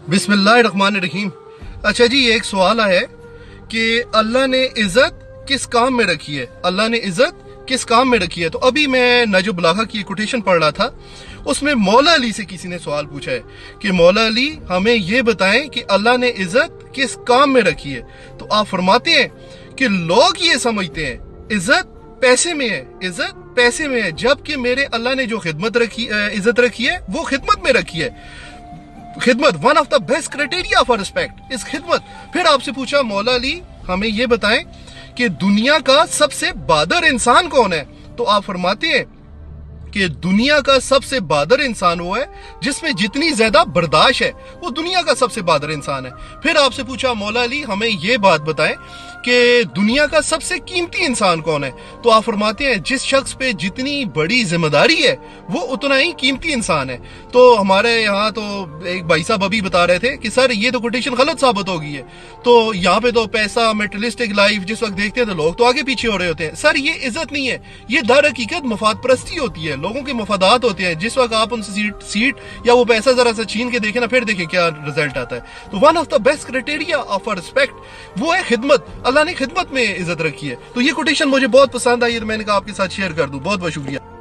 बिस्मिल्लाहिर्रहमानिर्रहीम। अच्छा जी, एक सवाल है कि अल्लाह ने इज्जत किस काम में रखी है? अल्लाह ने इज्जत किस काम में रखी है? तो अभी मैं नजो बलागा की कोटेशन पढ़ रहा था, उसमें मौला अली से किसी ने सवाल पूछा है कि मौला अली हमें ये बताएं कि अल्लाह ने इज्जत किस काम में रखी है। तो आप फरमाते हैं कि लोग ये समझते हैं इज्जत पैसे में है, इज्जत पैसे में है, जबकि मेरे अल्लाह ने जो खिदमत रखी, इज्जत रखी है वो खिदमत में रखी है। खिदमत one of the best criteria for respect is खिदमत। फिर आपसे पूछा मौला अली हमें ये बताएं कि दुनिया का सबसे बहादुर इंसान कौन है? तो आप फरमाते हैं कि दुनिया का सबसे बहादुर इंसान वो है जिसमें जितनी ज्यादा बर्दाश्त है, वो दुनिया का सबसे बहादुर इंसान है। फिर आपसे पूछा मौला अली हमें ये बात बताएं कि दुनिया का सबसे कीमती इंसान कौन है? तो आप फरमाते हैं जिस शख्स पे जितनी बड़ी जिम्मेदारी है वो उतना ही कीमती इंसान है। तो हमारे यहाँ तो एक भाई साहब अभी बता रहे थे कि सर ये तो कोटेशन गलत साबित हो गई है, तो यहाँ पे तो पैसा, मेटेरियलिस्टिक लाइफ जिस वक्त देखते हैं तो लोग तो आगे पीछे हो रहे होते हैं। सर ये इज्जत नहीं है, ये दर हकीकत मफाद परस्ती होती है, लोगों के मफादात होते हैं। जिस वक्त आप उनसे सीट या वो पैसा जरा सा छीन के देखें ना, फिर देखें क्या रिजल्ट आता है। तो one of the best criteria of respect वो है खिदमत। अल्लाह ने खिदमत में इज्जत रखी है। तो ये कोटेशन मुझे बहुत पसंद आई, तो मैंने कहा आपके साथ शेयर कर दूं। बहुत बहुत शुक्रिया।